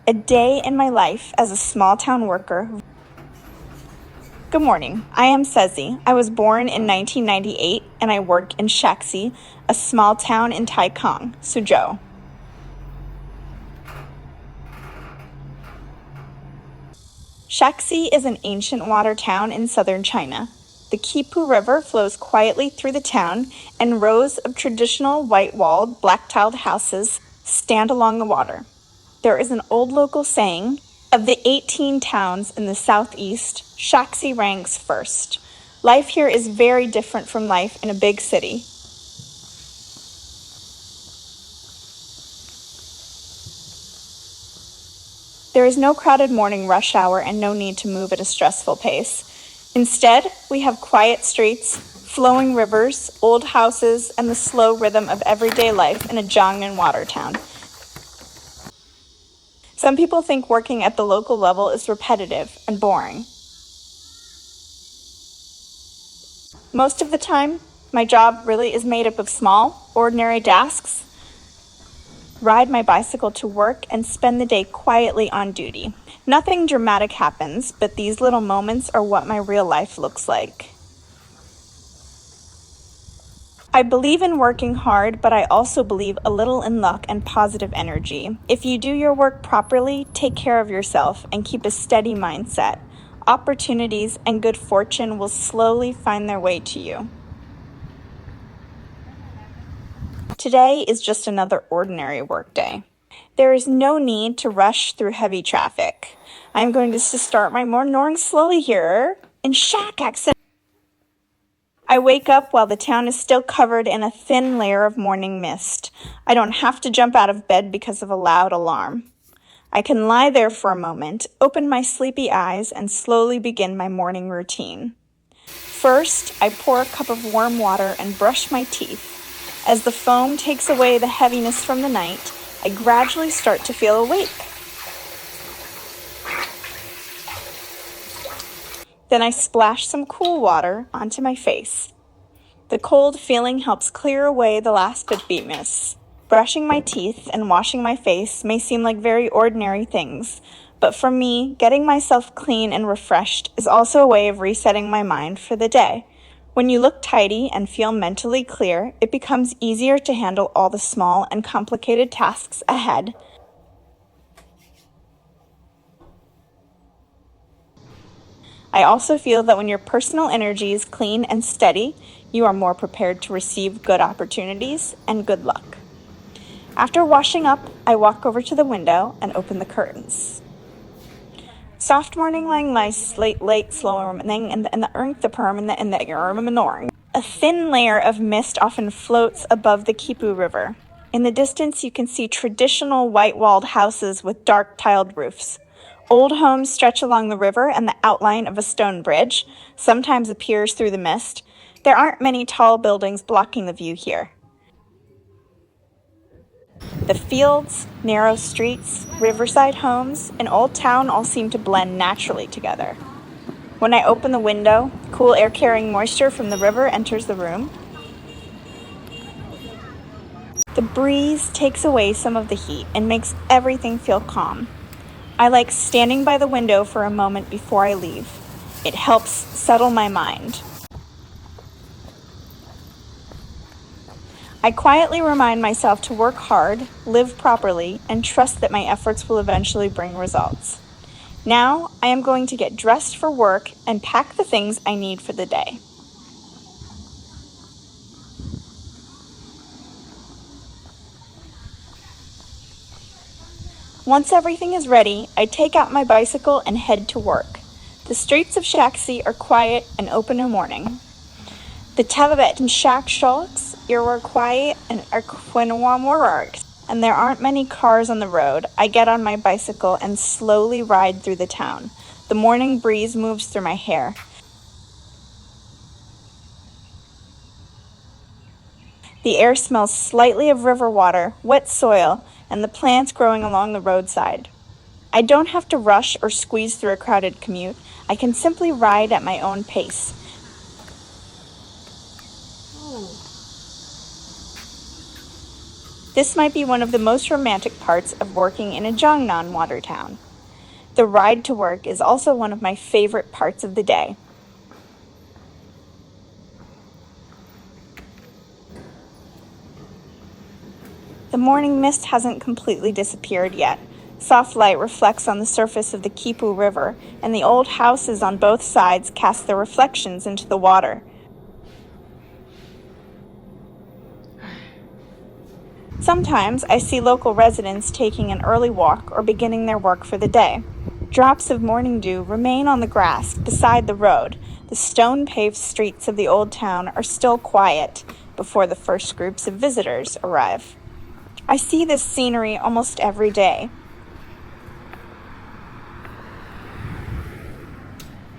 A day in my life as a small-town worker. Good morning. I am Sezi. I was born in 1998 and I work in Shaxi, a small town in Taikang, Suzhou. Shaxi is an ancient water town in southern China. The Qipu River flows quietly through the town, and rows of traditional white-walled, black-tiled houses stand along the water. There is an old local saying, of the 18 towns in the southeast, Shaxi ranks first. Life here is very different from life in a big city. There is no crowded morning rush hour and no need to move at a stressful pace. Instead, we have quiet streets, flowing rivers, old houses, and the slow rhythm of everyday life in a Jiangnan water town. Some people think working at the local level is repetitive and boring. Most of the time, my job really is made up of small, ordinary tasks. Ride my bicycle to work, and spend the day quietly on duty. Nothing dramatic happens, but these little moments are what my real life looks like. I believe in working hard, but I also believe a little in luck and positive energy. If you do your work properly, take care of yourself, and keep a steady mindset, opportunities and good fortune will slowly find their way to you. Today is just another ordinary workday. There is no need to rush through heavy traffic. I'm going to start my morning slowly here in Shaxi. I wake up while the town is still covered in a thin layer of morning mist. I don't have to jump out of bed because of a loud alarm. I can lie there for a moment, open my sleepy eyes, and slowly begin my morning routine. First, I pour a cup of warm water and brush my teeth. As the foam takes away the heaviness from the night, I gradually start to feel awake. Then I splash some cool water onto my face. The cold feeling helps clear away the last bit miss. Brushing my teeth and washing my face may seem like very ordinary things, but for me, getting myself clean and refreshed is also a way of resetting my mind for the day. When you look tidy and feel mentally clear, it becomes easier to handle all the small and complicated tasks ahead. I also feel that when your personal energy is clean and steady, you are more prepared to receive good opportunities and good luck. After washing up, I walk over to the window and open the curtains. Soft morning lang lice, late slow and the earth the perm and the manoring. A thin layer of mist often floats above the Qipu River. In the distance, you can see traditional white-walled houses with dark tiled roofs. Old homes stretch along the river, and the outline of a stone bridge sometimes appears through the mist. There aren't many tall buildings blocking the view here. The fields, narrow streets, riverside homes, and old town all seem to blend naturally together. When I open the window, cool air carrying moisture from the river enters the room. The breeze takes away some of the heat and makes everything feel calm. I like standing by the window for a moment before I leave. It helps settle my mind. I quietly remind myself to work hard, live properly, and trust that my efforts will eventually bring results. Now, I am going to get dressed for work and pack the things I need for the day. Once everything is ready, I take out my bicycle and head to work. The streets of Shaxi are quiet and open in the morning. The Tibetan shack shops are quiet and are work, and there aren't many cars on the road. I get on my bicycle and slowly ride through the town. The morning breeze moves through my hair. The air smells slightly of river water, wet soil, and the plants growing along the roadside. I don't have to rush or squeeze through a crowded commute. I can simply ride at my own pace. This might be one of the most romantic parts of working in a Jiangnan water town. The ride to work is also one of my favorite parts of the day. The morning mist hasn't completely disappeared yet. Soft light reflects on the surface of the Qipu River, and the old houses on both sides cast their reflections into the water. Sometimes I see local residents taking an early walk or beginning their work for the day. Drops of morning dew remain on the grass beside the road. The stone-paved streets of the old town are still quiet before the first groups of visitors arrive. I see this scenery almost every day.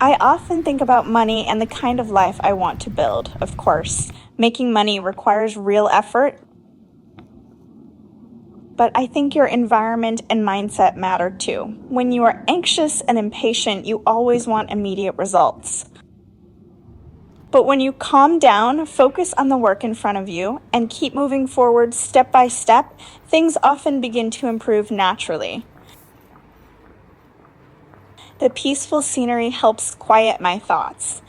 I often think about money and the kind of life I want to build, of course. Making money requires real effort, but I think your environment and mindset matter too. When you are anxious and impatient, you always want immediate results. But when you calm down, focus on the work in front of you, and keep moving forward step by step, things often begin to improve naturally. The peaceful scenery helps quiet my thoughts.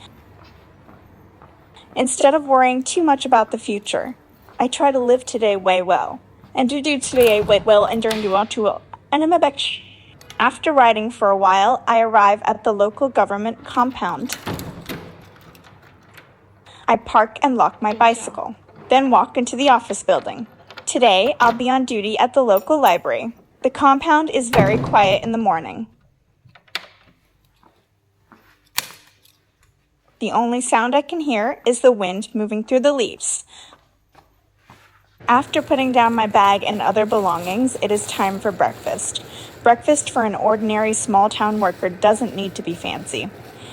Instead of worrying too much about the future, I try to live today way well. And to do today way well and during to After riding for a while, I arrive at the local government compound. I park and lock my bicycle, then walk into the office building. Today, I'll be on duty at the local library. The compound is very quiet in the morning. The only sound I can hear is the wind moving through the leaves. After putting down my bag and other belongings, it is time for breakfast. Breakfast for an ordinary small-town worker doesn't need to be fancy.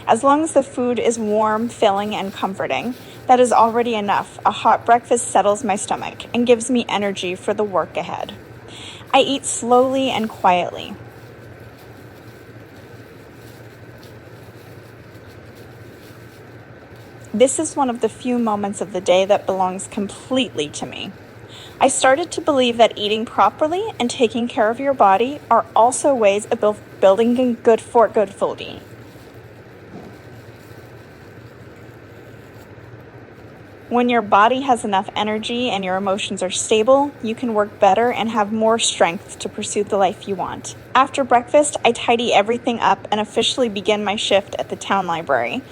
As long as the food is warm, filling, and comforting, that is already enough. A hot breakfast settles my stomach and gives me energy for the work ahead. I eat slowly and quietly. This is one of the few moments of the day that belongs completely to me. I started to believe that eating properly and taking care of your body are also ways of building a good food. When your body has enough energy and your emotions are stable, you can work better and have more strength to pursue the life you want. After breakfast, I tidy everything up and officially begin my shift at the town library.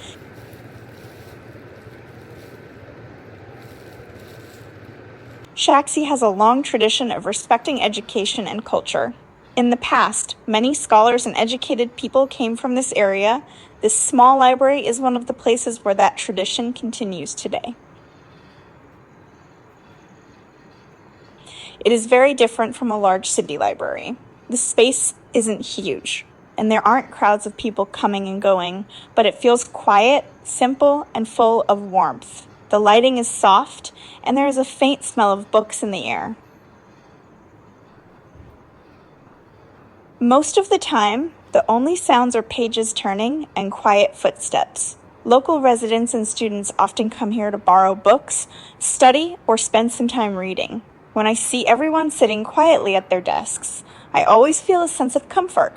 Shaanxi has a long tradition of respecting education and culture. In the past, many scholars and educated people came from this area. This small library is one of the places where that tradition continues today. It is very different from a large city library. The space isn't huge, and there aren't crowds of people coming and going, but it feels quiet, simple, and full of warmth. The lighting is soft, and there is a faint smell of books in the air. Most of the time, the only sounds are pages turning and quiet footsteps. Local residents and students often come here to borrow books, study, or spend some time reading. When I see everyone sitting quietly at their desks, I always feel a sense of comfort.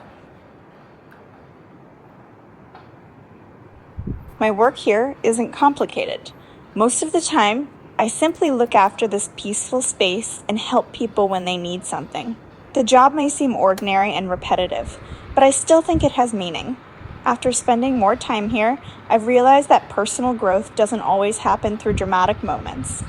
My work here isn't complicated. Most of the time, I simply look after this peaceful space and help people when they need something. The job may seem ordinary and repetitive, but I still think it has meaning. After spending more time here, I've realized that personal growth doesn't always happen through dramatic moments.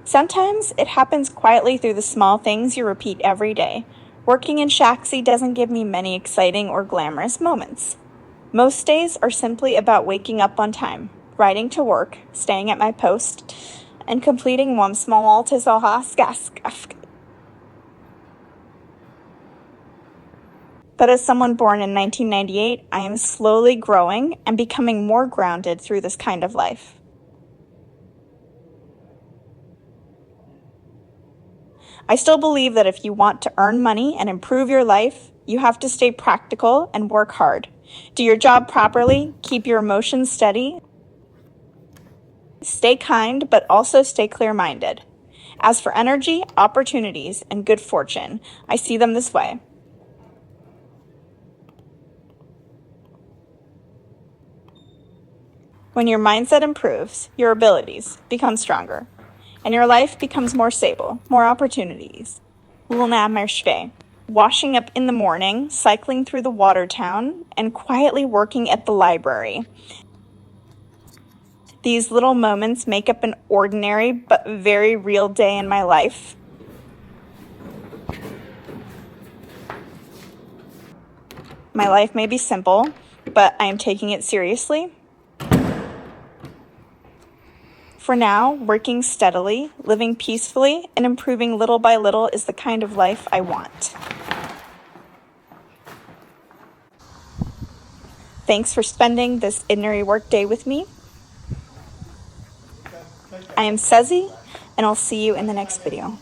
Sometimes it happens quietly through the small things you repeat every day. Working in Shaanxi doesn't give me many exciting or glamorous moments. Most days are simply about waking up on time, riding to work, staying at my post, and completing one small task. But as someone born in 1998, I am slowly growing and becoming more grounded through this kind of life. I still believe that if you want to earn money and improve your life, you have to stay practical and work hard. Do your job properly, keep your emotions steady, Stay kind, but also stay clear-minded. As for energy, opportunities, and good fortune, I see them this way. When your mindset improves, your abilities become stronger, and your life becomes more stable, more opportunities. Luna Marche. Washing up in the morning, cycling through the water town, and quietly working at the library. These little moments make up an ordinary but very real day in my life. My life may be simple, but I am taking it seriously. For now, working steadily, living peacefully, and improving little by little is the kind of life I want. Thanks for spending this ordinary work day with me. I am Sezi, and I'll see you in the next video.